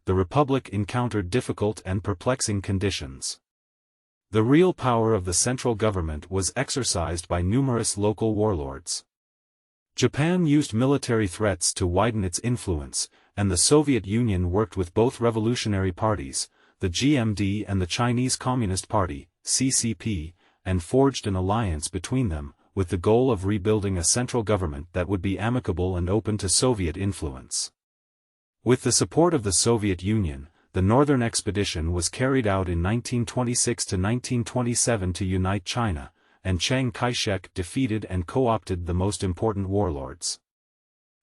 the republic encountered difficult and perplexing conditions. The real power of the central government was exercised by numerous local warlords. Japan used military threats to widen its influence, and the Soviet Union worked with both revolutionary parties, the GMD and the Chinese Communist Party, CCP, and forged an alliance between them, with the goal of rebuilding a central government that would be amicable and open to Soviet influence. With the support of the Soviet Union, the Northern Expedition was carried out in 1926 to 1927 to unite China, and Chiang Kai-shek defeated and co-opted the most important warlords.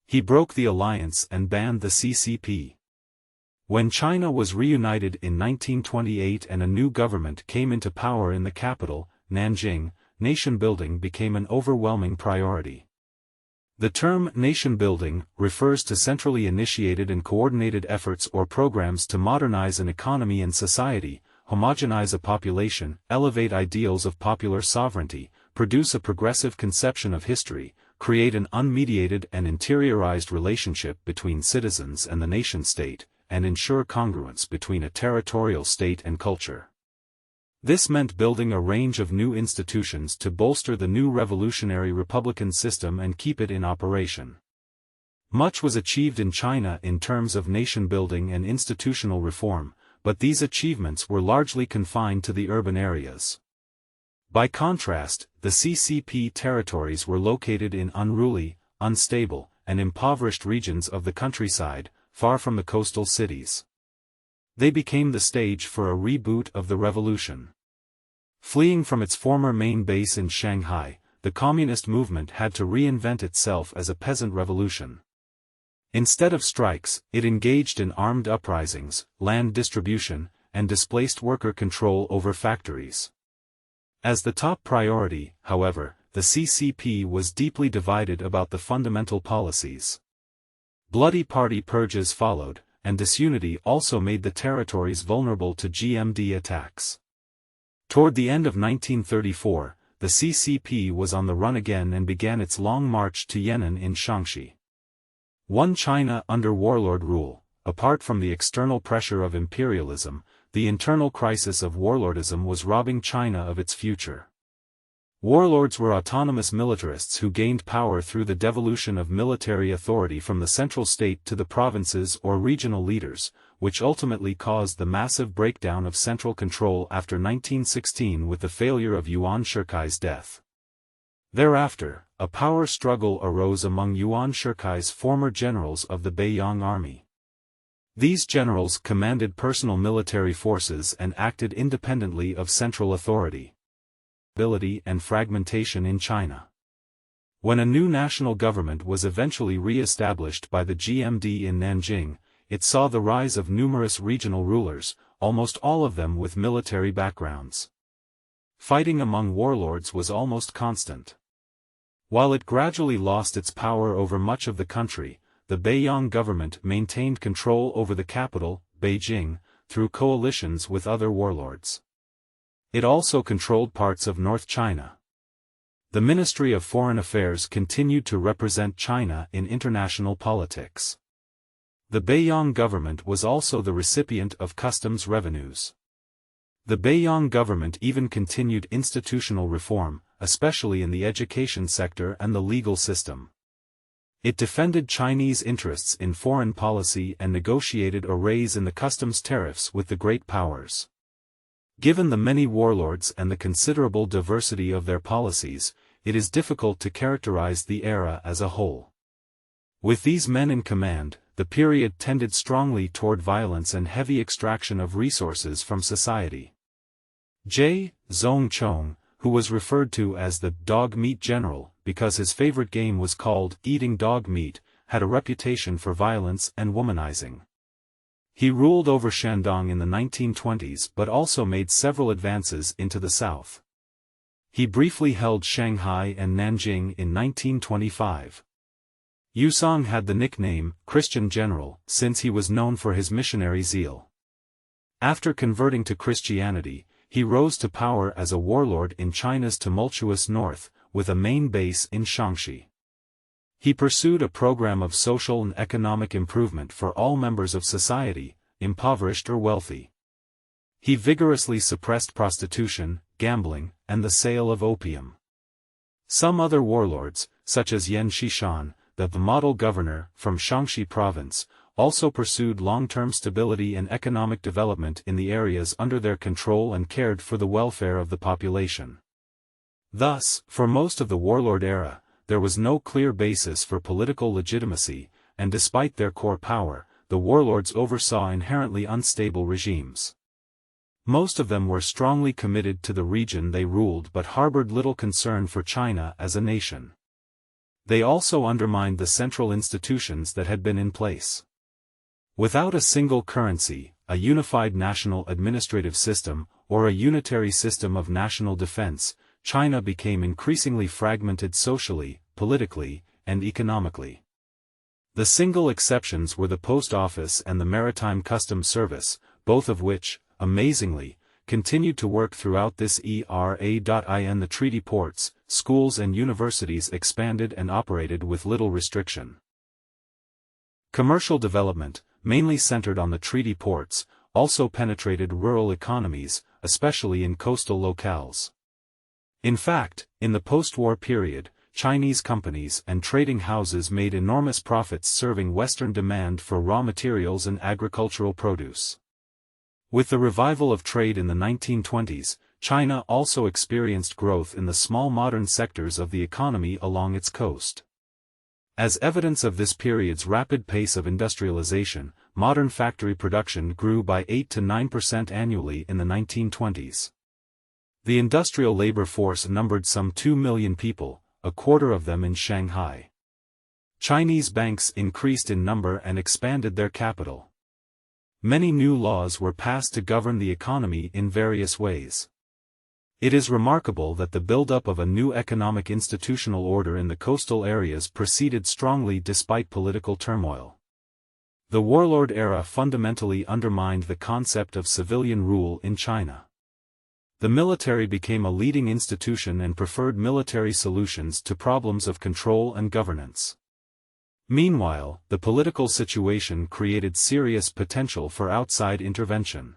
He broke the alliance and banned the CCP. When China was reunited in 1928 and a new government came into power in the capital, Nanjing, nation-building became an overwhelming priority. The term nation-building refers to centrally initiated and coordinated efforts or programs to modernize an economy and society, homogenize a population, elevate ideals of popular sovereignty, produce a progressive conception of history, create an unmediated and interiorized relationship between citizens and the nation-state, and ensure congruence between a territorial state and culture. This meant building a range of new institutions to bolster the new revolutionary republican system and keep it in operation. Much was achieved in China in terms of nation-building and institutional reform, but these achievements were largely confined to the urban areas. By contrast, the CCP territories were located in unruly, unstable, and impoverished regions of the countryside, far from the coastal cities. They became the stage for a reboot of the revolution. Fleeing from its former main base in Shanghai, the communist movement had to reinvent itself as a peasant revolution. Instead of strikes, it engaged in armed uprisings, land distribution, and displaced worker control over factories. As the top priority, however, the CCP was deeply divided about the fundamental policies. Bloody party purges followed, and disunity also made the territories vulnerable to GMD attacks. Toward the end of 1934, the CCP was on the run again and began its long march to Yan'an in Shaanxi. One China under warlord rule, apart from the external pressure of imperialism, the internal crisis of warlordism was robbing China of its future. Warlords were autonomous militarists who gained power through the devolution of military authority from the central state to the provinces or regional leaders, which ultimately caused the massive breakdown of central control after 1916 with the failure of Yuan Shikai's death. Thereafter, a power struggle arose among Yuan Shikai's former generals of the Beiyang army. These generals commanded personal military forces and acted independently of central authority. And fragmentation in China. When a new national government was eventually re-established by the GMD in Nanjing, it saw the rise of numerous regional rulers, almost all of them with military backgrounds. Fighting among warlords was almost constant. While it gradually lost its power over much of the country, the Beiyang government maintained control over the capital, Beijing, through coalitions with other warlords. It also controlled parts of North China. The Ministry of Foreign Affairs continued to represent China in international politics. The Beiyang government was also the recipient of customs revenues. The Beiyang government even continued institutional reform, especially in the education sector and the legal system. It defended Chinese interests in foreign policy and negotiated a raise in the customs tariffs with the great powers. Given the many warlords and the considerable diversity of their policies, it is difficult to characterize the era as a whole. With these men in command, the period tended strongly toward violence and heavy extraction of resources from society. Zhongchong, who was referred to as the dog meat general because his favorite game was called eating dog meat, had a reputation for violence and womanizing. He ruled over Shandong in the 1920s but also made several advances into the south. He briefly held Shanghai and Nanjing in 1925. Yusong had the nickname Christian General since he was known for his missionary zeal. After converting to Christianity, he rose to power as a warlord in China's tumultuous north, with a main base in Shaanxi. He pursued a program of social and economic improvement for all members of society, impoverished or wealthy. He vigorously suppressed prostitution, gambling, and the sale of opium. Some other warlords, such as Yan Xishan, the model governor from Shaanxi province, also pursued long-term stability and economic development in the areas under their control and cared for the welfare of the population. Thus, for most of the warlord era, there was no clear basis for political legitimacy, and despite their core power, the warlords oversaw inherently unstable regimes. Most of them were strongly committed to the region they ruled but harbored little concern for China as a nation. They also undermined the central institutions that had been in place. Without a single currency, a unified national administrative system, or a unitary system of national defense, China became increasingly fragmented socially, politically, and economically. The single exceptions were the post office and the maritime customs service, both of which, amazingly, continued to work throughout this era. The treaty ports, schools and universities expanded and operated with little restriction. Commercial development, mainly centered on the treaty ports, also penetrated rural economies, especially in coastal locales. In fact, in the post-war period, Chinese companies and trading houses made enormous profits serving Western demand for raw materials and agricultural produce. With the revival of trade in the 1920s, China also experienced growth in the small modern sectors of the economy along its coast. As evidence of this period's rapid pace of industrialization, modern factory production grew by 8 to 9% annually in the 1920s. The industrial labor force numbered some 2 million people, a quarter of them in Shanghai. Chinese banks increased in number and expanded their capital. Many new laws were passed to govern the economy in various ways. It is remarkable that the buildup of a new economic institutional order in the coastal areas proceeded strongly despite political turmoil. The warlord era fundamentally undermined the concept of civilian rule in China. The military became a leading institution and preferred military solutions to problems of control and governance. Meanwhile, the political situation created serious potential for outside intervention.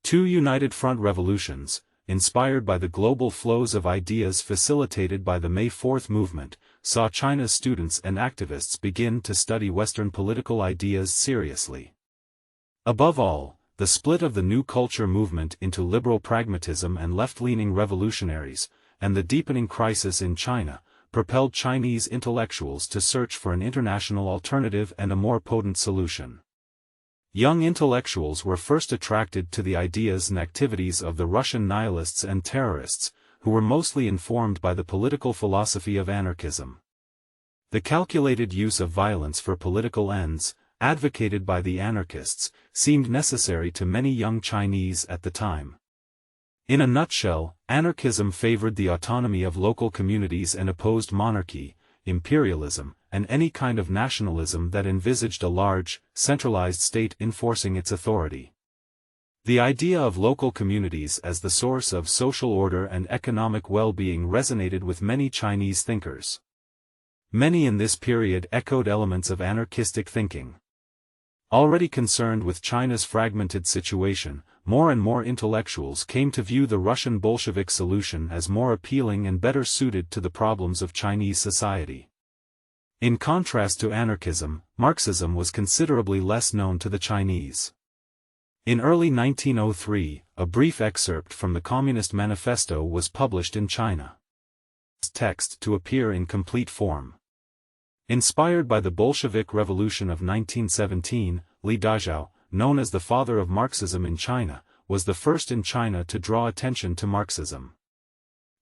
Two united front revolutions, inspired by the global flows of ideas facilitated by the May 4th movement, saw China's students and activists begin to study Western political ideas seriously. Above all, the split of the New Culture movement into liberal pragmatism and left-leaning revolutionaries, and the deepening crisis in China, propelled Chinese intellectuals to search for an international alternative and a more potent solution. Young intellectuals were first attracted to the ideas and activities of the Russian nihilists and terrorists, who were mostly informed by the political philosophy of anarchism. The calculated use of violence for political ends, advocated by the anarchists, seemed necessary to many young Chinese at the time. In a nutshell, anarchism favored the autonomy of local communities and opposed monarchy, imperialism, and any kind of nationalism that envisaged a large, centralized state enforcing its authority. The idea of local communities as the source of social order and economic well-being resonated with many Chinese thinkers. Many in this period echoed elements of anarchistic thinking. Already concerned with China's fragmented situation, more and more intellectuals came to view the Russian Bolshevik solution as more appealing and better suited to the problems of Chinese society. In contrast to anarchism, Marxism was considerably less known to the Chinese. In early 1903, a brief excerpt from the Communist Manifesto was published in China. Text to appear in complete form. Inspired by the Bolshevik Revolution of 1917, Li Dazhao, known as the father of Marxism in China, was the first in China to draw attention to Marxism.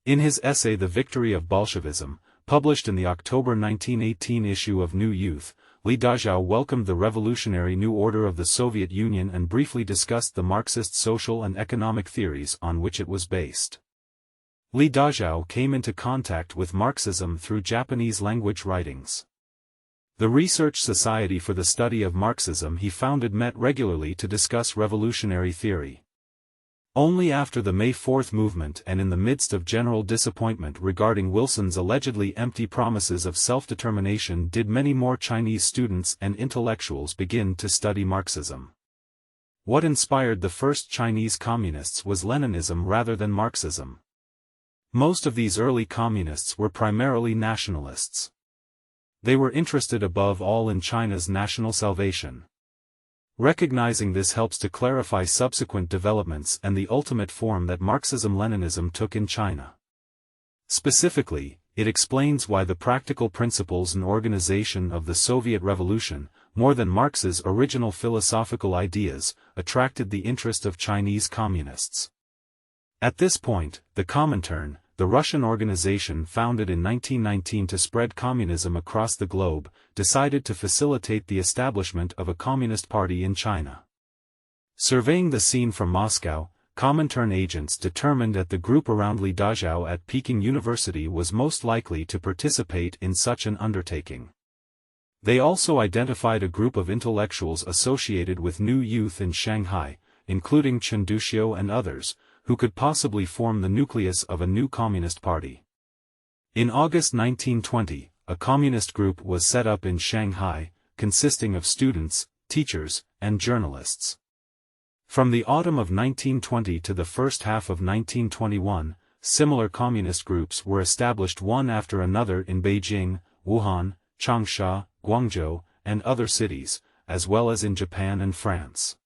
In his essay The Victory of Bolshevism, published in the October 1918 issue of New Youth, Li Dazhao welcomed the revolutionary new order of the Soviet Union and briefly discussed the Marxist social and economic theories on which it was based. Li Dazhao came into contact with Marxism through Japanese language writings. The Research Society for the Study of Marxism he founded met regularly to discuss revolutionary theory. Only after the May 4 movement and in the midst of general disappointment regarding Wilson's allegedly empty promises of self-determination did many more Chinese students and intellectuals begin to study Marxism. What inspired the first Chinese communists was Leninism rather than Marxism. Most of these early communists were primarily nationalists. They were interested above all in China's national salvation. Recognizing this helps to clarify subsequent developments and the ultimate form that Marxism-Leninism took in China. Specifically, it explains why the practical principles and organization of the Soviet Revolution, more than Marx's original philosophical ideas, attracted the interest of Chinese communists. At this point, the Comintern, the Russian organization founded in 1919 to spread communism across the globe, decided to facilitate the establishment of a communist party in China. Surveying the scene from Moscow, Comintern agents determined that the group around Li Dazhao at Peking University was most likely to participate in such an undertaking. They also identified a group of intellectuals associated with New Youth in Shanghai, including Chen Duxiu and others, who could possibly form the nucleus of a new communist party. In August 1920, a communist group was set up in Shanghai, consisting of students, teachers, and journalists. From the autumn of 1920 to the first half of 1921, similar communist groups were established one after another in Beijing, Wuhan, Changsha, Guangzhou, and other cities, as well as in Japan and France.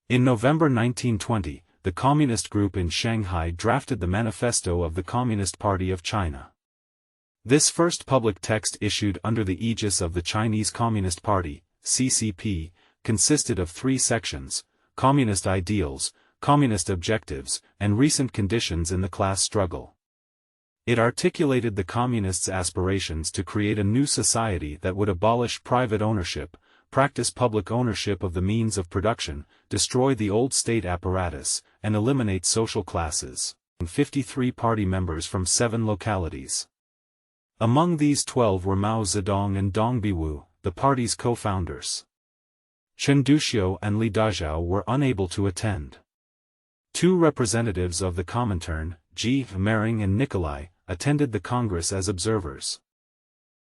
In November 1920, the communist group in Shanghai drafted the Manifesto of the Communist Party of China. This first public text issued under the aegis of the Chinese Communist Party, CCP, consisted of 3 sections: Communist Ideals, Communist Objectives, and Recent Conditions in the Class Struggle. It articulated the Communists' aspirations to create a new society that would abolish private ownership, practice public ownership of the means of production, destroy the old state apparatus, and eliminate social classes. 53 party members from 7 localities. Among these 12 were Mao Zedong and Dong Biwu, the party's co-founders. Chen Duxiu and Li Dazhao were unable to attend. 2 representatives of the Comintern, Ji Mering and Nikolai, attended the Congress as observers.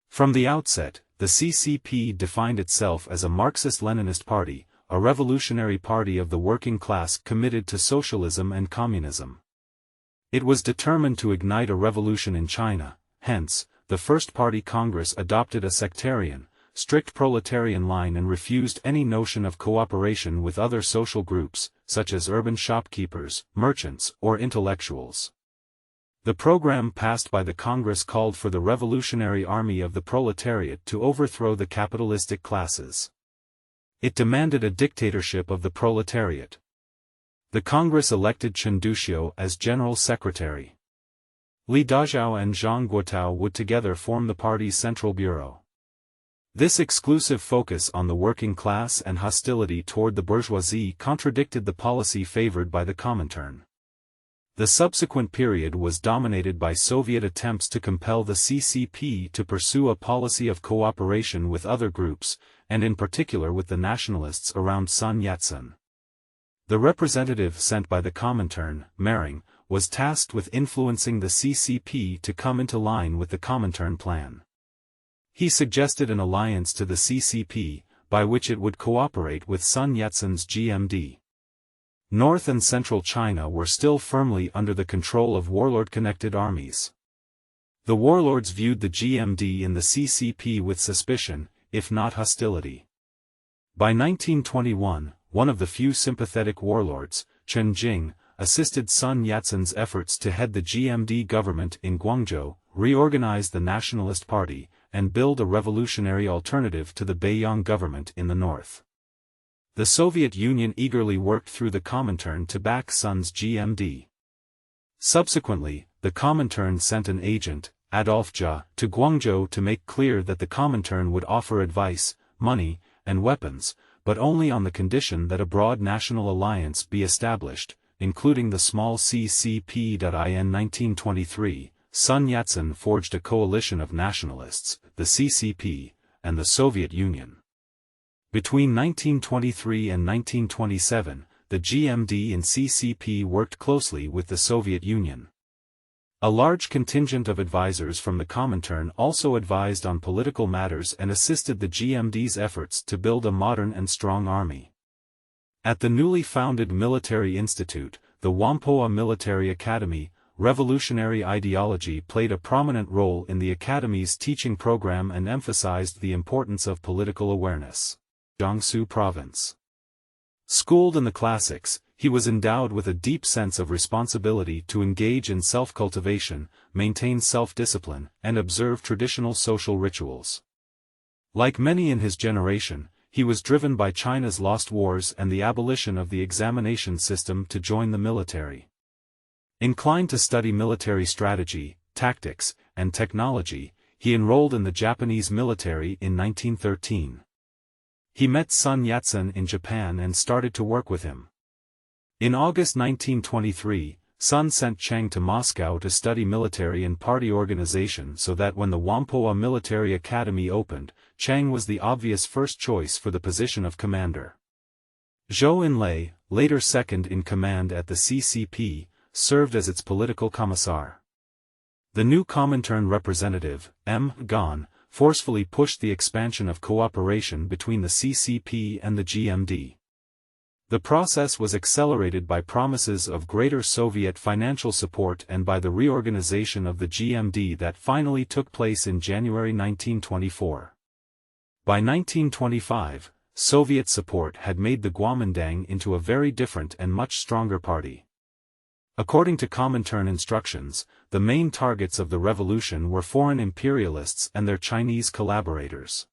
From the outset, the CCP defined itself as a Marxist-Leninist party, a revolutionary party of the working class committed to socialism and communism. It was determined to ignite a revolution in China, hence, the First Party Congress adopted a sectarian, strict proletarian line and refused any notion of cooperation with other social groups, such as urban shopkeepers, merchants, or intellectuals. The program passed by the Congress called for the revolutionary army of the proletariat to overthrow the capitalistic classes. It demanded a dictatorship of the proletariat. The Congress elected Chen Duxiu as General Secretary. Li Dazhao and Zhang Guotao would together form the party's Central Bureau. This exclusive focus on the working class and hostility toward the bourgeoisie contradicted the policy favored by the Comintern. The subsequent period was dominated by Soviet attempts to compel the CCP to pursue a policy of cooperation with other groups, and in particular with the nationalists around Sun Yat-sen. The representative sent by the Comintern, Mering, was tasked with influencing the CCP to come into line with the Comintern plan. He suggested an alliance to the CCP, by which it would cooperate with Sun Yat-sen's GMD. North and Central China were still firmly under the control of warlord-connected armies. The warlords viewed the GMD in the CCP with suspicion, if not hostility. By 1921, one of the few sympathetic warlords, Chen Jing, assisted Sun Yat-sen's efforts to head the GMD government in Guangzhou, reorganize the Nationalist Party, and build a revolutionary alternative to the Beiyang government in the north. The Soviet Union eagerly worked through the Comintern to back Sun's GMD. Subsequently, the Comintern sent an agent, Adolf Jia, to Guangzhou to make clear that the Comintern would offer advice, money, and weapons, but only on the condition that a broad national alliance be established, including the small CCP. In 1923, Sun Yat-sen forged a coalition of nationalists, the CCP, and the Soviet Union. Between 1923 and 1927, the GMD and CCP worked closely with the Soviet Union. A large contingent of advisors from the Comintern also advised on political matters and assisted the GMD's efforts to build a modern and strong army. At the newly founded military institute, the Whampoa Military Academy, revolutionary ideology played a prominent role in the academy's teaching program and emphasized the importance of political awareness. Jiangsu Province. Schooled in the classics, he was endowed with a deep sense of responsibility to engage in self-cultivation, maintain self-discipline, and observe traditional social rituals. Like many in his generation, he was driven by China's lost wars and the abolition of the examination system to join the military. Inclined to study military strategy, tactics, and technology, he enrolled in the Japanese military in 1913. He met Sun Yat-sen in Japan and started to work with him. In August 1923, Sun sent Cheng to Moscow to study military and party organization so that when the Whampoa Military Academy opened, Cheng was the obvious first choice for the position of commander. Zhou Enlai, later second in command at the CCP, served as its political commissar. The new Comintern representative, M. Gan, forcefully pushed the expansion of cooperation between the CCP and the GMD. The process was accelerated by promises of greater Soviet financial support and by the reorganization of the GMD that finally took place in January 1924. By 1925, Soviet support had made the Kuomintang into a very different and much stronger party. According to Comintern instructions, the main targets of the revolution were foreign imperialists and their Chinese collaborators.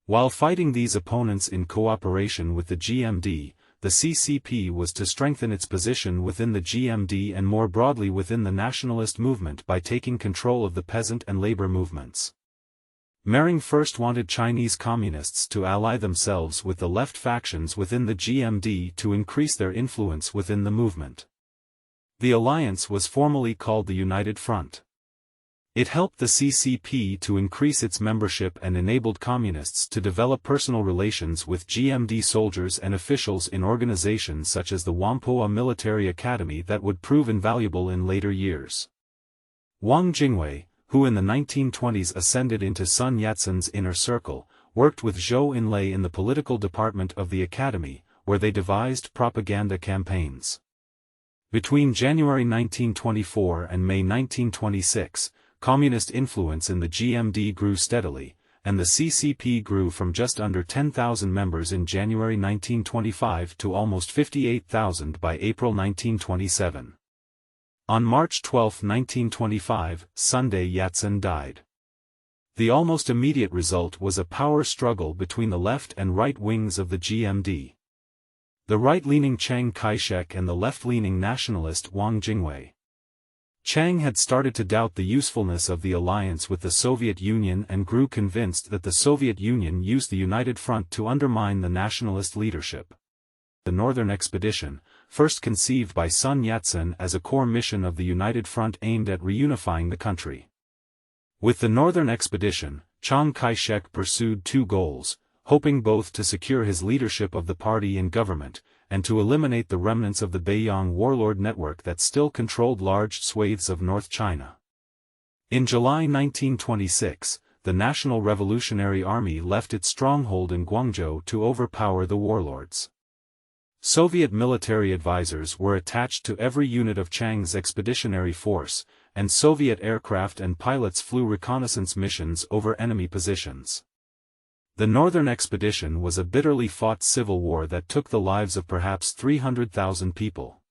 While fighting these opponents in cooperation with the GMD, the CCP was to strengthen its position within the GMD and more broadly within the nationalist movement by taking control of the peasant and labor movements. Mering first wanted Chinese communists to ally themselves with the left factions within the GMD to increase their influence within the movement. The alliance was formally called the United Front. It helped the CCP to increase its membership and enabled communists to develop personal relations with GMD soldiers and officials in organizations such as the Whampoa Military Academy that would prove invaluable in later years. Wang Jingwei, who in the 1920s ascended into Sun Yat-sen's inner circle, worked with Zhou Enlai in the political department of the academy, where they devised propaganda campaigns. Between January 1924 and May 1926, communist influence in the GMD grew steadily, and the CCP grew from just under 10,000 members in January 1925 to almost 58,000 by April 1927. On March 12, 1925, Sunday Yat-sen died. The almost immediate result was a power struggle between the left and right wings of the GMD. The right-leaning Chiang Kai-shek and the left-leaning nationalist Wang Jingwei. Chiang had started to doubt the usefulness of the alliance with the Soviet Union and grew convinced that the Soviet Union used the United Front to undermine the nationalist leadership. The Northern Expedition, first conceived by Sun Yat-sen as a core mission of the United Front aimed at reunifying the country. With the Northern Expedition, Chiang Kai-shek pursued two goals, hoping both to secure his leadership of the party and government, and to eliminate the remnants of the Beiyang warlord network that still controlled large swathes of North China. In July 1926, the National Revolutionary Army left its stronghold in Guangzhou to overpower the warlords. Soviet military advisors were attached to every unit of Chiang's expeditionary force, and Soviet aircraft and pilots flew reconnaissance missions over enemy positions. The Northern Expedition was a bitterly fought civil war that took the lives of perhaps 300,000 people.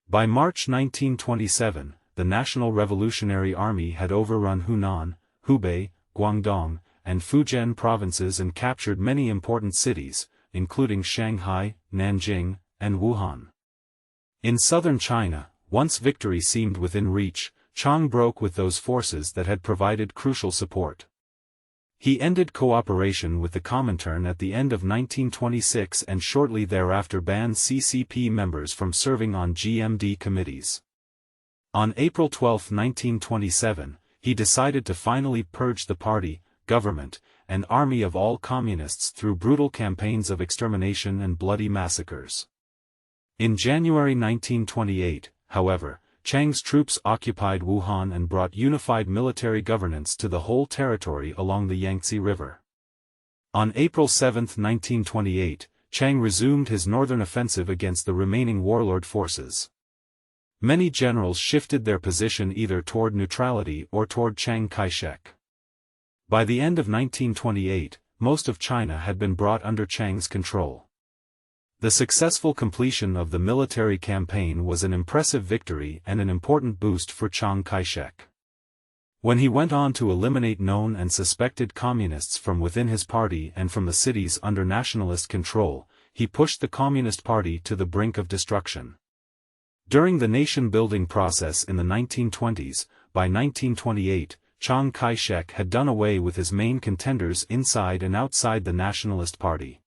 By March 1927, the National Revolutionary Army had overrun Hunan, Hubei, Guangdong, and Fujian provinces and captured many important cities, including Shanghai, Nanjing, and Wuhan. In southern China, once victory seemed within reach, Chiang broke with those forces that had provided crucial support. He ended cooperation with the Comintern at the end of 1926 and shortly thereafter banned CCP members from serving on GMD committees. On April 12, 1927, he decided to finally purge the party, government, and army of all communists through brutal campaigns of extermination and bloody massacres. In January 1928, however, Chiang's troops occupied Wuhan and brought unified military governance to the whole territory along the Yangtze River. On April 7, 1928, Chiang resumed his northern offensive against the remaining warlord forces. Many generals shifted their position either toward neutrality or toward Chiang Kai-shek. By the end of 1928, most of China had been brought under Chiang's control. The successful completion of the military campaign was an impressive victory and an important boost for Chiang Kai-shek. When he went on to eliminate known and suspected communists from within his party and from the cities under nationalist control, he pushed the Communist Party to the brink of destruction. During the nation-building process in the 1920s, by 1928, Chiang Kai-shek had done away with his main contenders inside and outside the Nationalist Party.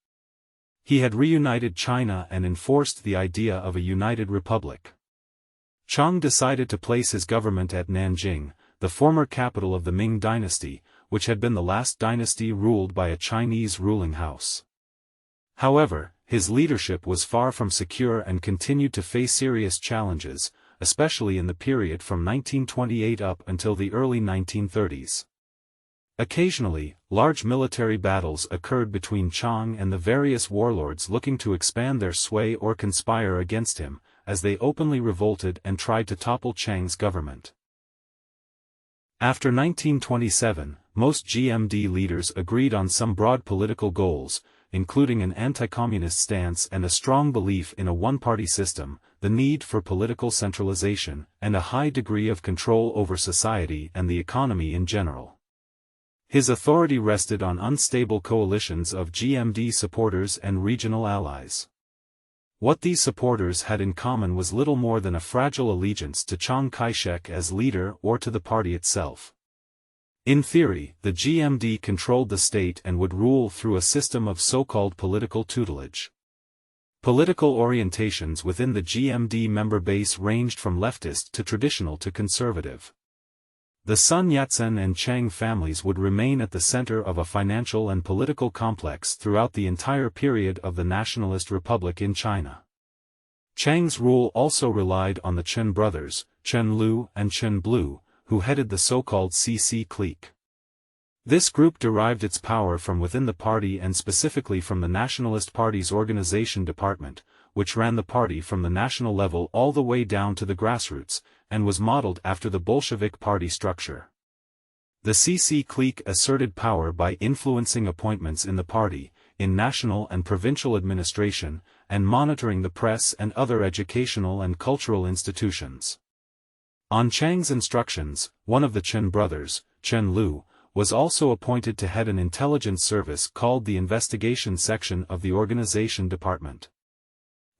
He had reunited China and enforced the idea of a united republic. Chiang decided to place his government at Nanjing, the former capital of the Ming dynasty, which had been the last dynasty ruled by a Chinese ruling house. However, his leadership was far from secure and continued to face serious challenges, especially in the period from 1928 up until the early 1930s. Occasionally, large military battles occurred between Chiang and the various warlords looking to expand their sway or conspire against him, as they openly revolted and tried to topple Chiang's government. After 1927, most GMD leaders agreed on some broad political goals, including an anti-communist stance and a strong belief in a one-party system, the need for political centralization, and a high degree of control over society and the economy in general. His authority rested on unstable coalitions of GMD supporters and regional allies. What these supporters had in common was little more than a fragile allegiance to Chiang Kai-shek as leader or to the party itself. In theory, the GMD controlled the state and would rule through a system of so-called political tutelage. Political orientations within the GMD member base ranged from leftist to traditional to conservative. The Sun Yat-sen and Chiang families would remain at the center of a financial and political complex throughout the entire period of the Nationalist Republic in China. Chiang's rule also relied on the Chen brothers, Chen Lu and Chen Blue, who headed the so-called CC clique. This group derived its power from within the party and specifically from the Nationalist Party's organization department, which ran the party from the national level all the way down to the grassroots, and was modeled after the Bolshevik party structure. The CC clique asserted power by influencing appointments in the party, in national and provincial administration, and monitoring the press and other educational and cultural institutions. On Chiang's instructions, one of the Chen brothers, Chen Lu, was also appointed to head an intelligence service called the Investigation Section of the Organization Department.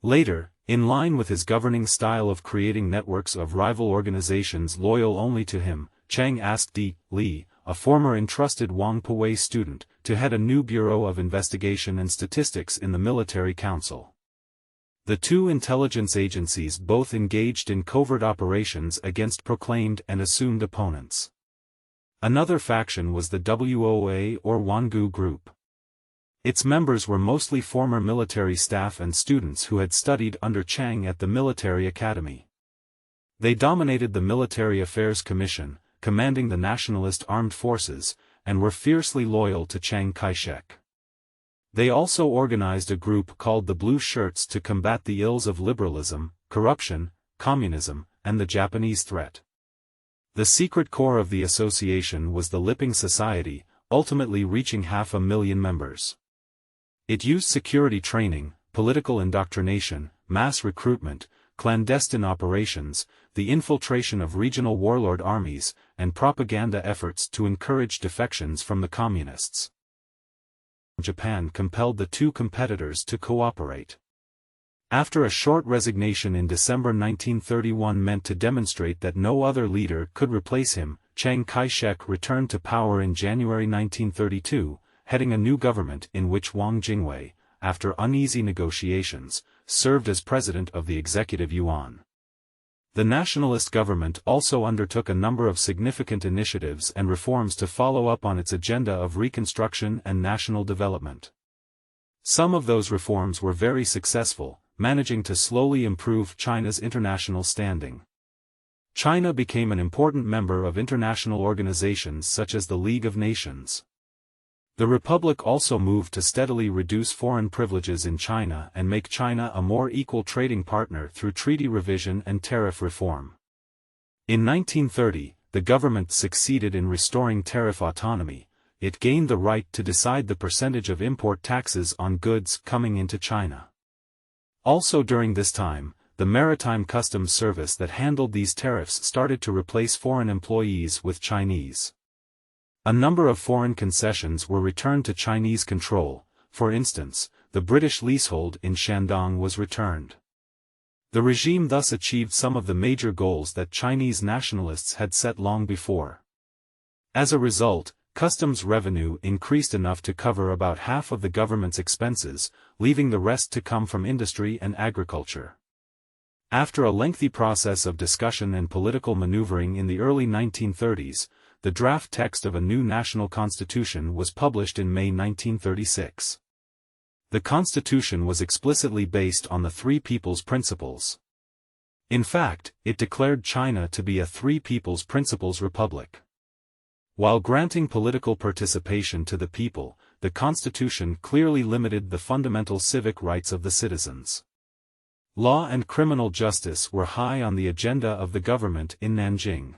Later, in line with his governing style of creating networks of rival organizations loyal only to him, Chiang asked Di Li, a former entrusted Wang Puwei student, to head a new Bureau of Investigation and Statistics in the Military Council. The two intelligence agencies both engaged in covert operations against proclaimed and assumed opponents. Another faction was the WOA or Wangu Group. Its members were mostly former military staff and students who had studied under Chiang at the military academy. They dominated the Military Affairs Commission, commanding the nationalist armed forces, and were fiercely loyal to Chiang Kai-shek. They also organized a group called the Blue Shirts to combat the ills of liberalism, corruption, communism, and the Japanese threat. The secret core of the association was the Lipping Society, ultimately reaching 500,000 members. It used security training, political indoctrination, mass recruitment, clandestine operations, the infiltration of regional warlord armies, and propaganda efforts to encourage defections from the communists. Japan compelled the two competitors to cooperate. After a short resignation in December 1931 meant to demonstrate that no other leader could replace him, Chiang Kai-shek returned to power in January 1932, heading a new government in which Wang Jingwei, after uneasy negotiations, served as president of the executive yuan. The nationalist government also undertook a number of significant initiatives and reforms to follow up on its agenda of reconstruction and national development. Some of those reforms were very successful, managing to slowly improve China's international standing. China became an important member of international organizations such as the League of Nations. The Republic also moved to steadily reduce foreign privileges in China and make China a more equal trading partner through treaty revision and tariff reform. In 1930, the government succeeded in restoring tariff autonomy. It gained the right to decide the percentage of import taxes on goods coming into China. Also during this time, the Maritime Customs Service that handled these tariffs started to replace foreign employees with Chinese. A number of foreign concessions were returned to Chinese control. For instance, the British leasehold in Shandong was returned. The regime thus achieved some of the major goals that Chinese nationalists had set long before. As a result, customs revenue increased enough to cover about half of the government's expenses, leaving the rest to come from industry and agriculture. After a lengthy process of discussion and political maneuvering in the early 1930s, the draft text of a new national constitution was published in May 1936. The constitution was explicitly based on the Three People's Principles. In fact, it declared China to be a Three People's Principles republic. While granting political participation to the people, the constitution clearly limited the fundamental civic rights of the citizens. Law and criminal justice were high on the agenda of the government in Nanjing.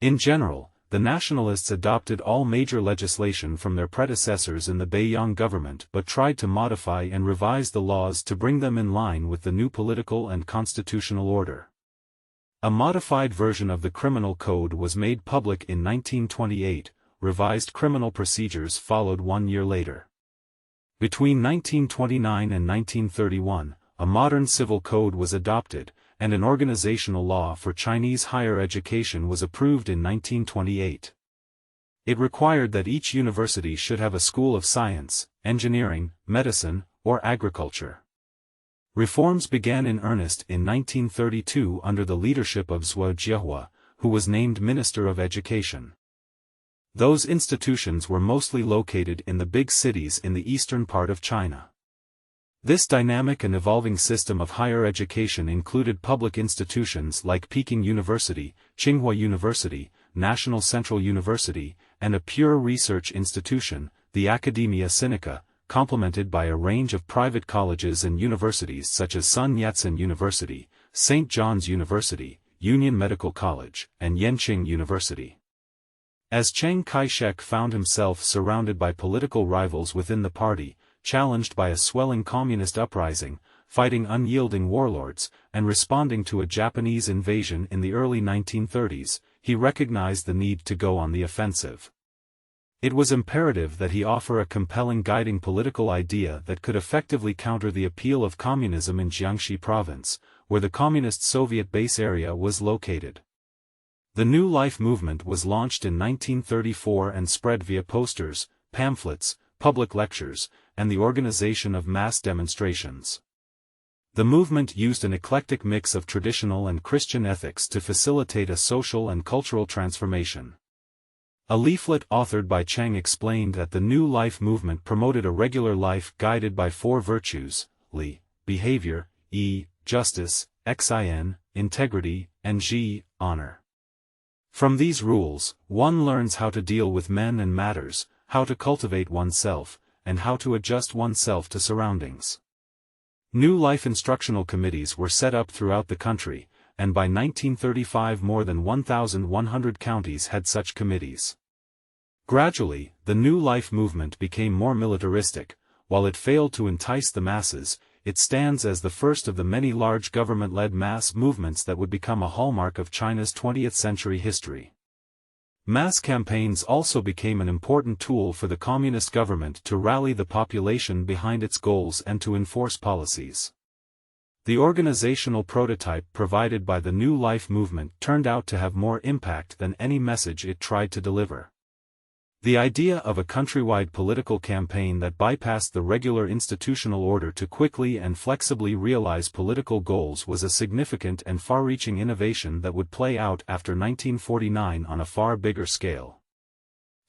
In general, the nationalists adopted all major legislation from their predecessors in the Beiyang government but tried to modify and revise the laws to bring them in line with the new political and constitutional order. A modified version of the criminal code was made public in 1928, revised criminal procedures followed 1 year later. Between 1929 and 1931, a modern civil code was adopted, and an organizational law for Chinese higher education was approved in 1928. It required that each university should have a school of science, engineering, medicine, or agriculture. Reforms began in earnest in 1932 under the leadership of Zhuo Jiahua, who was named Minister of Education. Those institutions were mostly located in the big cities in the eastern part of China. This dynamic and evolving system of higher education included public institutions like Peking University, Tsinghua University, National Central University, and a pure research institution, the Academia Sinica, complemented by a range of private colleges and universities such as Sun Yat-sen University, St. John's University, Union Medical College, and Yenching University. As Chiang Kai-shek found himself surrounded by political rivals within the party, challenged by a swelling communist uprising, fighting unyielding warlords, and responding to a Japanese invasion in the early 1930s, he recognized the need to go on the offensive. It was imperative that he offer a compelling guiding political idea that could effectively counter the appeal of communism in Jiangxi province, where the Communist Soviet base area was located. The New Life movement was launched in 1934 and spread via posters, pamphlets, public lectures, and the organization of mass demonstrations. The movement used an eclectic mix of traditional and Christian ethics to facilitate a social and cultural transformation. A leaflet authored by Cheng explained that the New Life movement promoted a regular life guided by four virtues: li, behavior, e, justice, xin, integrity, and zhi, honor. From these rules, one learns how to deal with men and matters, how to cultivate oneself, and how to adjust oneself to surroundings. New Life instructional committees were set up throughout the country, and by 1935 more than 1,100 counties had such committees. Gradually, the New Life movement became more militaristic. While it failed to entice the masses, it stands as the first of the many large government-led mass movements that would become a hallmark of China's 20th century history. Mass campaigns also became an important tool for the communist government to rally the population behind its goals and to enforce policies. The organizational prototype provided by the New Life movement turned out to have more impact than any message it tried to deliver. The idea of a countrywide political campaign that bypassed the regular institutional order to quickly and flexibly realize political goals was a significant and far-reaching innovation that would play out after 1949 on a far bigger scale.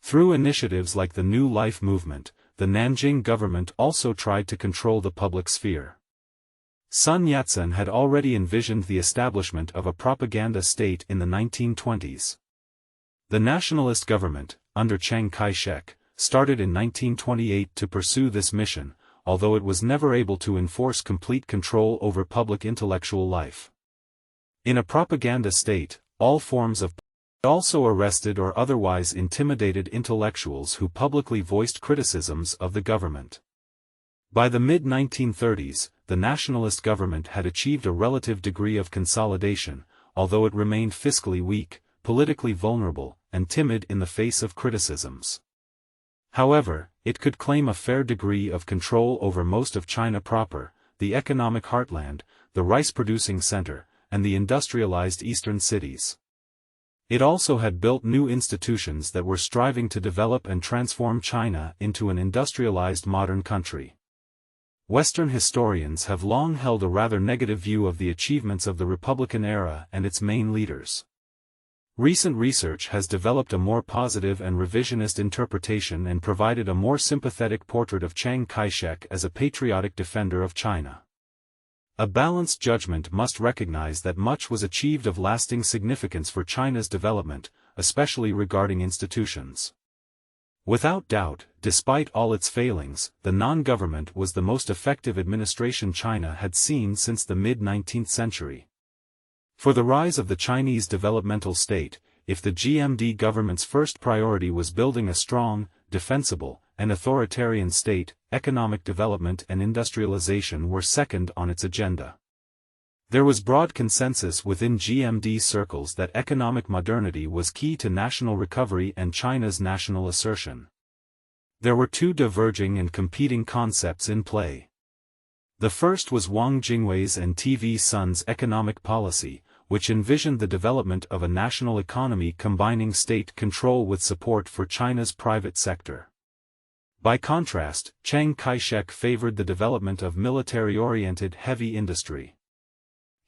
Through initiatives like the New Life movement, the Nanjing government also tried to control the public sphere. Sun Yat-sen had already envisioned the establishment of a propaganda state in the 1920s. The nationalist government, under Chiang Kai-shek, started in 1928 to pursue this mission, although it was never able to enforce complete control over public intellectual life. In a propaganda state, all forms of also arrested or otherwise intimidated intellectuals who publicly voiced criticisms of the government. By the mid-1930s, the nationalist government had achieved a relative degree of consolidation, although it remained fiscally weak, politically vulnerable, and timid in the face of criticisms. However, it could claim a fair degree of control over most of China proper, the economic heartland, the rice-producing center, and the industrialized eastern cities. It also had built new institutions that were striving to develop and transform China into an industrialized modern country. Western historians have long held a rather negative view of the achievements of the Republican era and its main leaders. Recent research has developed a more positive and revisionist interpretation and provided a more sympathetic portrait of Chiang Kai-shek as a patriotic defender of China. A balanced judgment must recognize that much was achieved of lasting significance for China's development, especially regarding institutions. Without doubt, despite all its failings, the non-government was the most effective administration China had seen since the mid-19th century. For the rise of the Chinese developmental state, if the GMD government's first priority was building a strong, defensible, and authoritarian state, economic development and industrialization were second on its agenda. There was broad consensus within GMD circles that economic modernity was key to national recovery and China's national assertion. There were two diverging and competing concepts in play. The first was Wang Jingwei's and TV Sun's economic policy, which envisioned the development of a national economy combining state control with support for China's private sector. By contrast, Chiang Kai-shek favored the development of military-oriented heavy industry.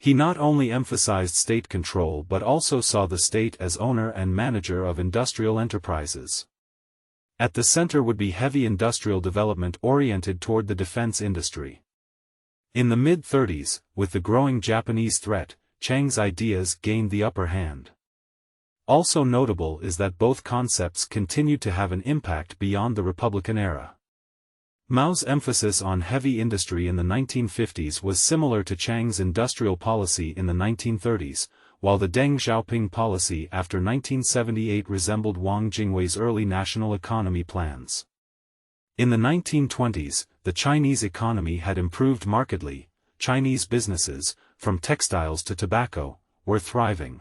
He not only emphasized state control but also saw the state as owner and manager of industrial enterprises. At the center would be heavy industrial development oriented toward the defense industry. In the mid-30s, with the growing Japanese threat, Chiang's ideas gained the upper hand. Also notable is that both concepts continued to have an impact beyond the Republican era. Mao's emphasis on heavy industry in the 1950s was similar to Chiang's industrial policy in the 1930s, while the Deng Xiaoping policy after 1978 resembled Wang Jingwei's early national economy plans. In the 1920s, the Chinese economy had improved markedly. Chinese businesses, from textiles to tobacco, were thriving.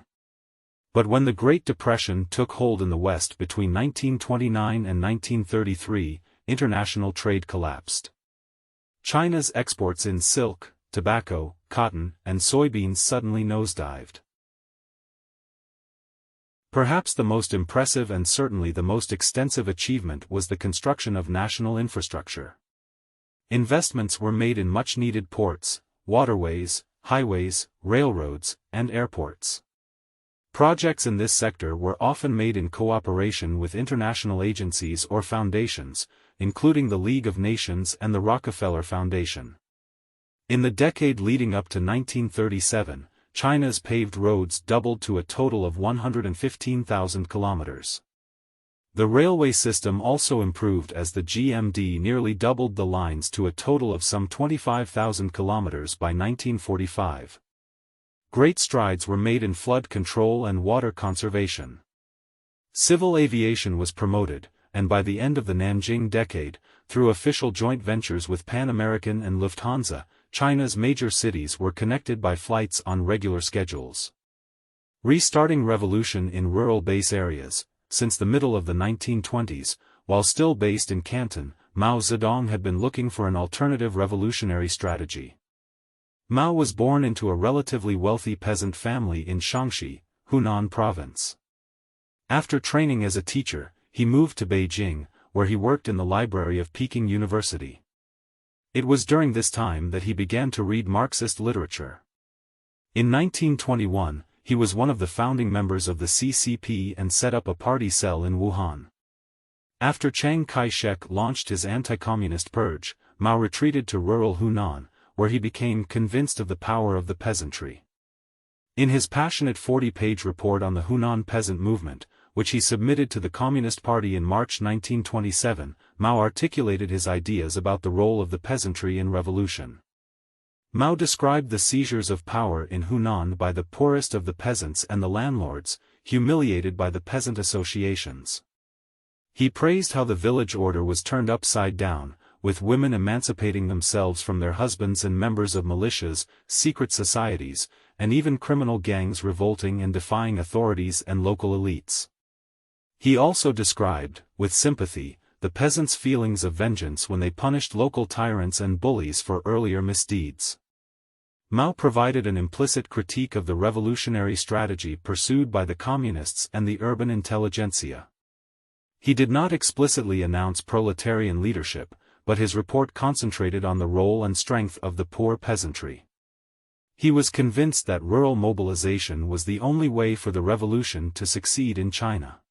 But when the Great Depression took hold in the West between 1929 and 1933, international trade collapsed. China's exports in silk, tobacco, cotton, and soybeans suddenly nosedived. Perhaps the most impressive and certainly the most extensive achievement was the construction of national infrastructure. Investments were made in much-needed ports, waterways, highways, railroads, and airports. Projects in this sector were often made in cooperation with international agencies or foundations, including the League of Nations and the Rockefeller Foundation. In the decade leading up to 1937, China's paved roads doubled to a total of 115,000 kilometers. The railway system also improved as the GMD nearly doubled the lines to a total of some 25,000 kilometers by 1945. Great strides were made in flood control and water conservation. Civil aviation was promoted, and by the end of the Nanjing decade, through official joint ventures with Pan American and Lufthansa, China's major cities were connected by flights on regular schedules. Restarting revolution in rural base areas. Since the middle of the 1920s, while still based in Canton, Mao Zedong had been looking for an alternative revolutionary strategy. Mao was born into a relatively wealthy peasant family in Shaanxi, Hunan province. After training as a teacher, he moved to Beijing, where he worked in the library of Peking University. It was during this time that he began to read Marxist literature. In 1921, he was one of the founding members of the CCP and set up a party cell in Wuhan. After Chiang Kai-shek launched his anti-communist purge, Mao retreated to rural Hunan, where he became convinced of the power of the peasantry. In his passionate 40-page report on the Hunan peasant movement, which he submitted to the Communist Party in March 1927, Mao articulated his ideas about the role of the peasantry in revolution. Mao described the seizures of power in Hunan by the poorest of the peasants and the landlords, humiliated by the peasant associations. He praised how the village order was turned upside down, with women emancipating themselves from their husbands and members of militias, secret societies, and even criminal gangs revolting and defying authorities and local elites. He also described, with sympathy, the peasants' feelings of vengeance when they punished local tyrants and bullies for earlier misdeeds. Mao provided an implicit critique of the revolutionary strategy pursued by the communists and the urban intelligentsia. He did not explicitly announce proletarian leadership, but his report concentrated on the role and strength of the poor peasantry. He was convinced that rural mobilization was the only way for the revolution to succeed in China.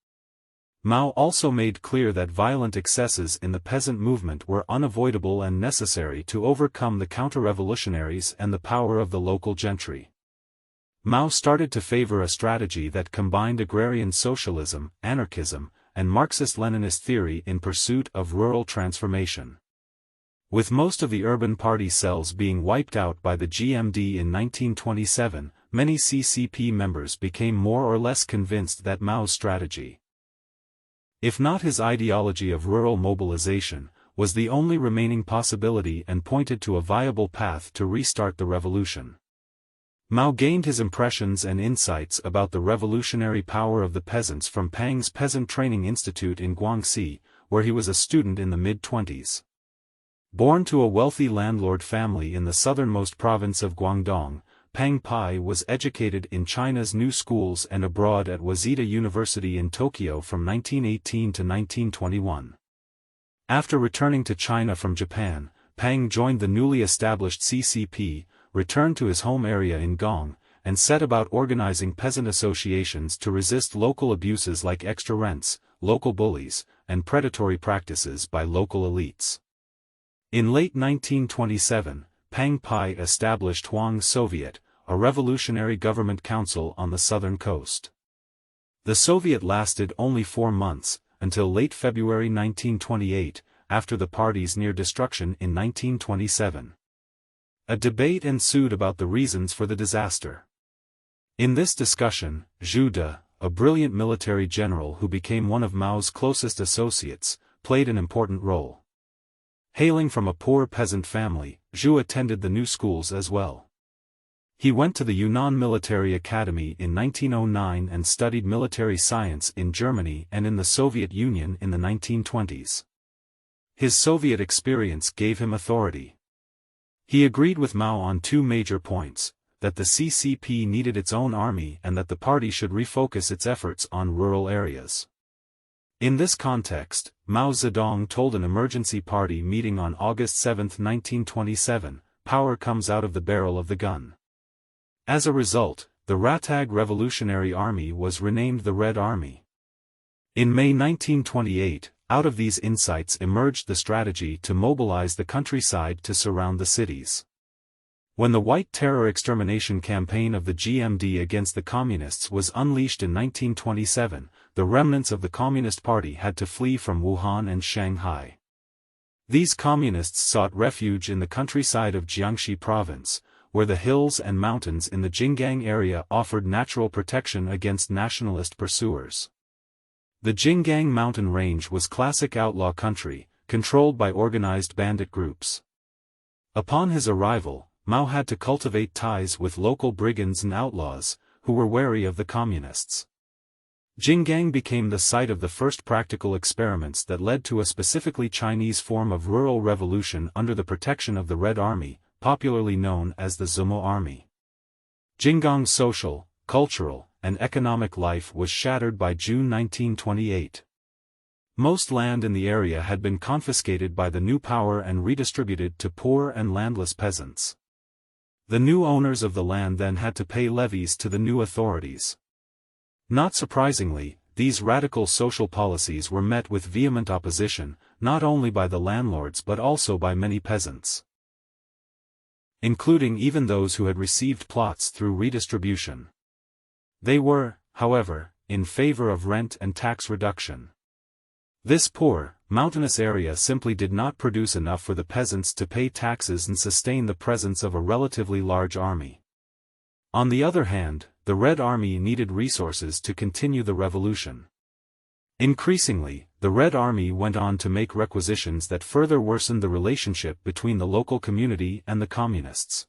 Mao also made clear that violent excesses in the peasant movement were unavoidable and necessary to overcome the counter-revolutionaries and the power of the local gentry. Mao started to favor a strategy that combined agrarian socialism, anarchism, and Marxist-Leninist theory in pursuit of rural transformation. With most of the urban party cells being wiped out by the GMD in 1927, many CCP members became more or less convinced that Mao's strategy, if not his ideology of rural mobilization, was the only remaining possibility and pointed to a viable path to restart the revolution. Mao gained his impressions and insights about the revolutionary power of the peasants from Pang's Peasant Training Institute in Guangxi, where he was a student in the mid-20s. Born to a wealthy landlord family in the southernmost province of Guangdong, Pang Pai was educated in China's new schools and abroad at Waseda University in Tokyo from 1918 to 1921. After returning to China from Japan, Pang joined the newly established CCP, returned to his home area in Gong, and set about organizing peasant associations to resist local abuses like extra rents, local bullies, and predatory practices by local elites. In late 1927, Pang Pai established Huang Soviet, a revolutionary government council on the southern coast. The Soviet lasted only 4 months, until late February 1928, after the party's near destruction in 1927. A debate ensued about the reasons for the disaster. In this discussion, Zhu De, a brilliant military general who became one of Mao's closest associates, played an important role. Hailing from a poor peasant family, Zhu attended the new schools as well. He went to the Yunnan Military Academy in 1909 and studied military science in Germany and in the Soviet Union in the 1920s. His Soviet experience gave him authority. He agreed with Mao on 2 major points, that the CCP needed its own army and that the party should refocus its efforts on rural areas. In this context, Mao Zedong told an emergency party meeting on August 7, 1927, "Power comes out of the barrel of the gun." As a result, the Ratag Revolutionary Army was renamed the Red Army. In May 1928, out of these insights emerged the strategy to mobilize the countryside to surround the cities. When the White Terror extermination campaign of the GMD against the Communists was unleashed in 1927, the remnants of the Communist Party had to flee from Wuhan and Shanghai. These Communists sought refuge in the countryside of Jiangxi Province, where the hills and mountains in the Jinggang area offered natural protection against nationalist pursuers. The Jinggang mountain range was classic outlaw country, controlled by organized bandit groups. Upon his arrival, Mao had to cultivate ties with local brigands and outlaws, who were wary of the communists. Jinggang became the site of the first practical experiments that led to a specifically Chinese form of rural revolution under the protection of the Red Army, popularly known as the Zumo Army. Jinggang's social, cultural, and economic life was shattered by June 1928. Most land in the area had been confiscated by the new power and redistributed to poor and landless peasants. The new owners of the land then had to pay levies to the new authorities. Not surprisingly, these radical social policies were met with vehement opposition, not only by the landlords but also by many peasants. including even those who had received plots through redistribution. They were, however, in favor of rent and tax reduction. This poor, mountainous area simply did not produce enough for the peasants to pay taxes and sustain the presence of a relatively large army. On the other hand, the Red Army needed resources to continue the revolution. Increasingly, the Red Army went on to make requisitions that further worsened the relationship between the local community and the communists.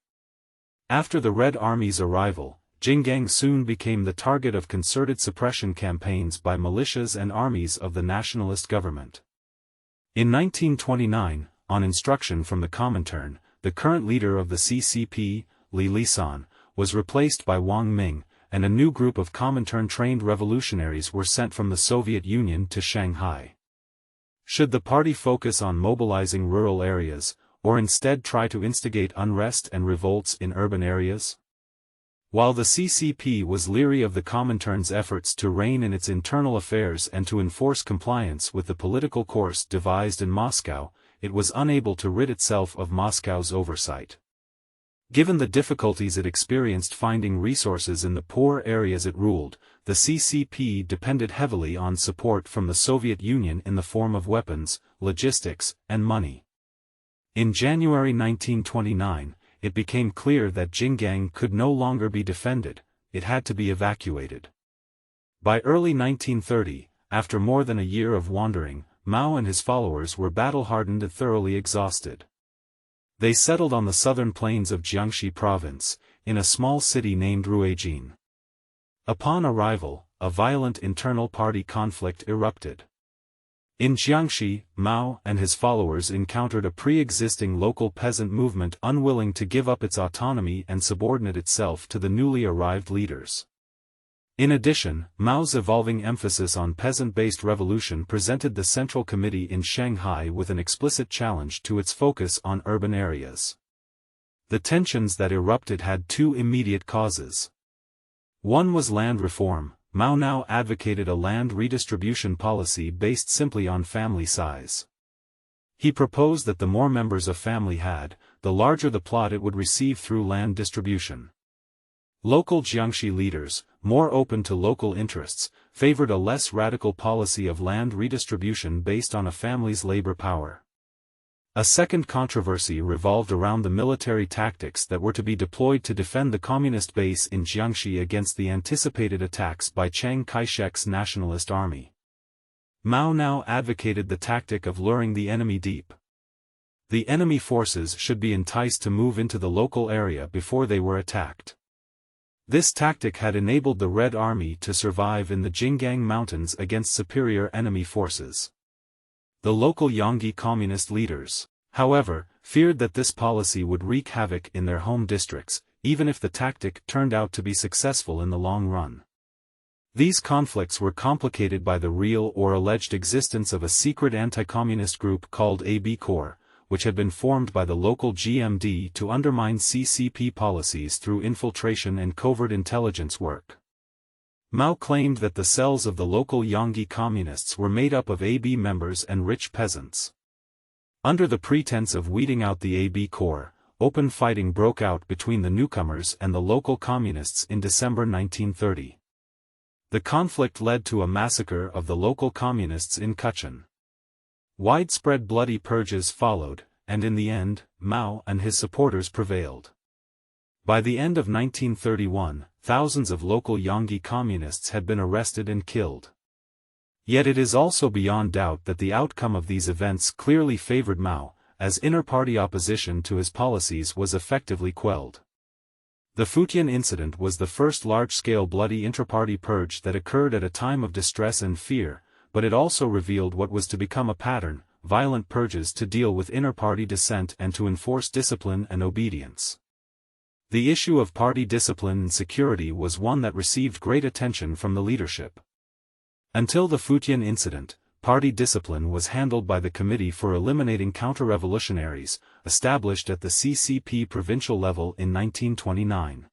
After the Red Army's arrival, Jinggang soon became the target of concerted suppression campaigns by militias and armies of the nationalist government. In 1929, on instruction from the Comintern, the current leader of the CCP, Li Lisan, was replaced by Wang Ming, and a new group of Comintern-trained revolutionaries were sent from the Soviet Union to Shanghai. Should the party focus on mobilizing rural areas, or instead try to instigate unrest and revolts in urban areas? While the CCP was leery of the Comintern's efforts to rein in its internal affairs and to enforce compliance with the political course devised in Moscow, it was unable to rid itself of Moscow's oversight. Given the difficulties it experienced finding resources in the poor areas it ruled, the CCP depended heavily on support from the Soviet Union in the form of weapons, logistics, and money. In January 1929, it became clear that Jinggang could no longer be defended, it had to be evacuated. By early 1930, after more than a year of wandering, Mao and his followers were battle-hardened and thoroughly exhausted. They settled on the southern plains of Jiangxi province, in a small city named Ruijin. Upon arrival, a violent internal party conflict erupted. In Jiangxi, Mao and his followers encountered a pre-existing local peasant movement unwilling to give up its autonomy and subordinate itself to the newly arrived leaders. In addition, Mao's evolving emphasis on peasant-based revolution presented the Central Committee in Shanghai with an explicit challenge to its focus on urban areas. The tensions that erupted had two immediate causes. One was land reform. Mao now advocated a land redistribution policy based simply on family size. He proposed that the more members a family had, the larger the plot it would receive through land distribution. Local Jiangxi leaders, more open to local interests, favored a less radical policy of land redistribution based on a family's labor power. A second controversy revolved around the military tactics that were to be deployed to defend the communist base in Jiangxi against the anticipated attacks by Chiang Kai-shek's nationalist army. Mao now advocated the tactic of luring the enemy deep. The enemy forces should be enticed to move into the local area before they were attacked. This tactic had enabled the Red Army to survive in the Jinggang Mountains against superior enemy forces. The local Yanggi communist leaders, however, feared that this policy would wreak havoc in their home districts, even if the tactic turned out to be successful in the long run. These conflicts were complicated by the real or alleged existence of a secret anti-communist group called AB Corps, which had been formed by the local GMD to undermine CCP policies through infiltration and covert intelligence work. Mao claimed that the cells of the local Yanggi communists were made up of AB members and rich peasants. Under the pretense of weeding out the AB Corps, open fighting broke out between the newcomers and the local communists in December 1930. The conflict led to a massacre of the local communists in Kuchen. Widespread bloody purges followed, and in the end, Mao and his supporters prevailed. By the end of 1931, thousands of local Yanggi communists had been arrested and killed. Yet it is also beyond doubt that the outcome of these events clearly favored Mao, as inter-party opposition to his policies was effectively quelled. The Futian incident was the first large-scale bloody inter-party purge that occurred at a time of distress and fear, but it also revealed what was to become a pattern: violent purges to deal with inter-party dissent and to enforce discipline and obedience. The issue of party discipline and security was one that received great attention from the leadership. Until the Futian incident, party discipline was handled by the Committee for Eliminating Counter-Revolutionaries, established at the CCP provincial level in 1929.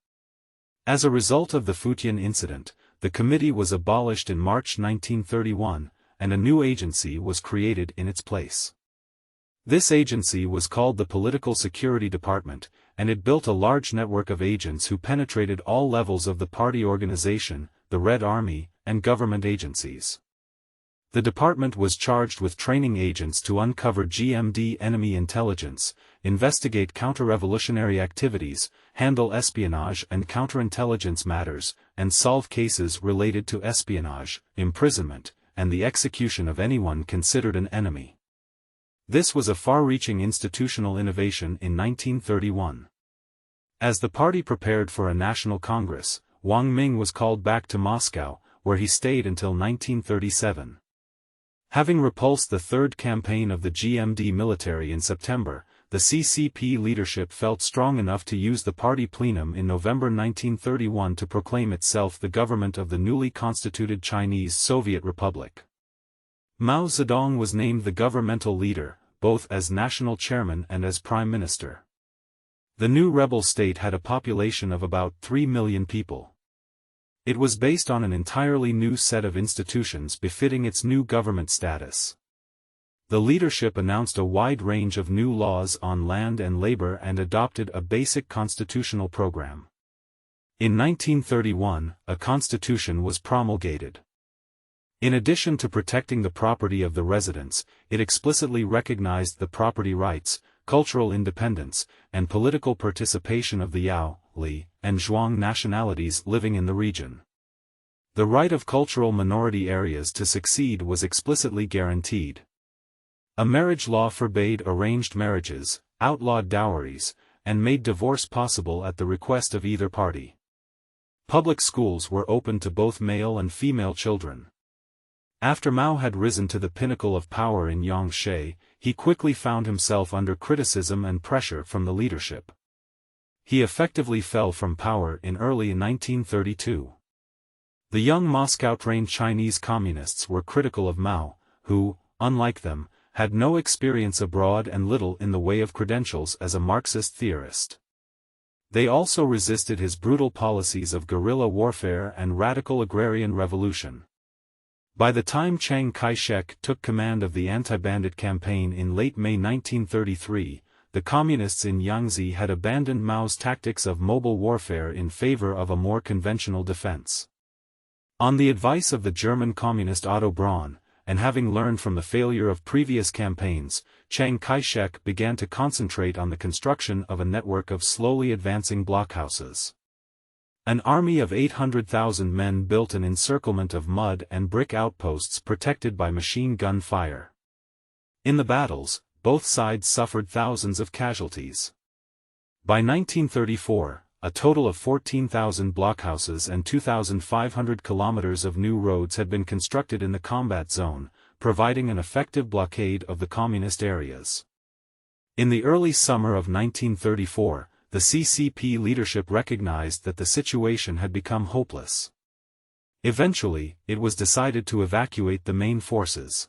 As a result of the Futian incident, the committee was abolished in March 1931, and a new agency was created in its place. This agency was called the Political Security Department, and it built a large network of agents who penetrated all levels of the party organization, the Red Army, and government agencies. The department was charged with training agents to uncover GMD enemy intelligence, investigate counter-revolutionary activities, handle espionage and counterintelligence matters, and solve cases related to espionage, imprisonment, and the execution of anyone considered an enemy. This was a far-reaching institutional innovation in 1931. As the party prepared for a national congress, Wang Ming was called back to Moscow, where he stayed until 1937. Having repulsed the third campaign of the GMD military in September, the CCP leadership felt strong enough to use the party plenum in November 1931 to proclaim itself the government of the newly constituted Chinese Soviet Republic. Mao Zedong was named the governmental leader, both as national chairman and as prime minister. The new rebel state had a population of about 3 million people. It was based on an entirely new set of institutions befitting its new government status. The leadership announced a wide range of new laws on land and labor and adopted a basic constitutional program. In 1931, a constitution was promulgated. In addition to protecting the property of the residents, it explicitly recognized the property rights, cultural independence, and political participation of the Yao, Li, and Zhuang nationalities living in the region. The right of cultural minority areas to succeed was explicitly guaranteed. A marriage law forbade arranged marriages, outlawed dowries, and made divorce possible at the request of either party. Public schools were open to both male and female children. After Mao had risen to the pinnacle of power in Yangtze, he quickly found himself under criticism and pressure from the leadership. He effectively fell from power in early 1932. The young Moscow-trained Chinese communists were critical of Mao, who, unlike them, had no experience abroad and little in the way of credentials as a Marxist theorist. They also resisted his brutal policies of guerrilla warfare and radical agrarian revolution. By the time Chiang Kai-shek took command of the anti-bandit campaign in late May 1933, the communists in Yangtze had abandoned Mao's tactics of mobile warfare in favor of a more conventional defense. On the advice of the German communist Otto Braun, and having learned from the failure of previous campaigns, Chiang Kai-shek began to concentrate on the construction of a network of slowly advancing blockhouses. An army of 800,000 men built an encirclement of mud and brick outposts protected by machine gun fire. In the battles, both sides suffered thousands of casualties. By 1934, a total of 14,000 blockhouses and 2,500 kilometers of new roads had been constructed in the combat zone, providing an effective blockade of the communist areas. In the early summer of 1934, the CCP leadership recognized that the situation had become hopeless. Eventually, it was decided to evacuate the main forces.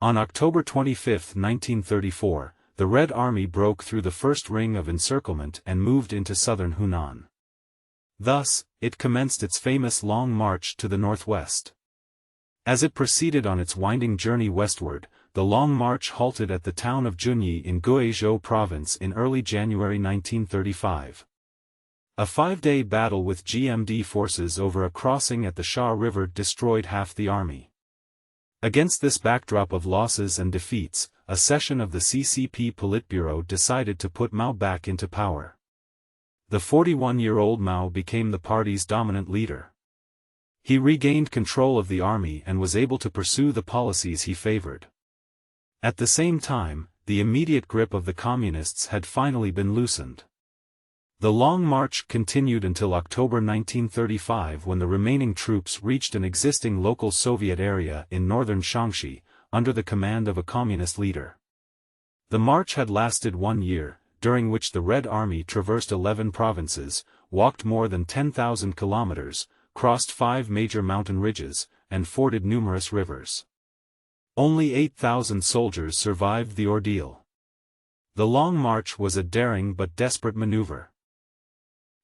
On October 25, 1934, the Red Army broke through the first ring of encirclement and moved into southern Hunan. Thus, it commenced its famous Long March to the northwest. As it proceeded on its winding journey westward, the Long March halted at the town of Junyi in Guizhou province in early January 1935. A 5-day battle with GMD forces over a crossing at the Sha River destroyed half the army. Against this backdrop of losses and defeats, a session of the CCP Politburo decided to put Mao back into power. The 41-year-old Mao became the party's dominant leader. He regained control of the army and was able to pursue the policies he favored. At the same time, the immediate grip of the communists had finally been loosened. The Long March continued until October 1935 when the remaining troops reached an existing local Soviet area in northern Shaanxi, under the command of a communist leader. The march had lasted 1 year, during which the Red Army traversed 11 provinces, walked more than 10,000 kilometers, crossed 5 major mountain ridges, and forded numerous rivers. Only 8,000 soldiers survived the ordeal. The Long March was a daring but desperate maneuver.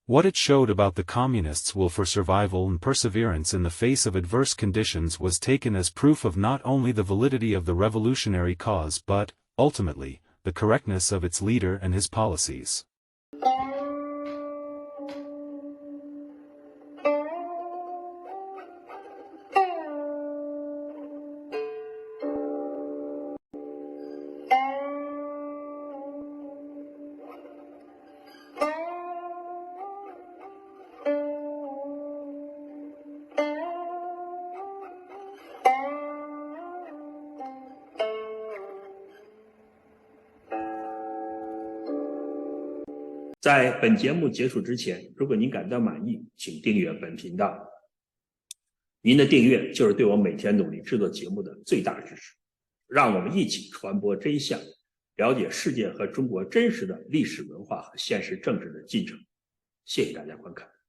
What it showed about the communists' will for survival and perseverance in the face of adverse conditions was taken as proof of not only the validity of the revolutionary cause but, ultimately, the correctness of its leader and his policies. 在本节目结束之前，如果您感到满意，请订阅本频道。您的订阅就是对我每天努力制作节目的最大支持。让我们一起传播真相，了解世界和中国真实的历史文化和现实政治的进程。谢谢大家观看。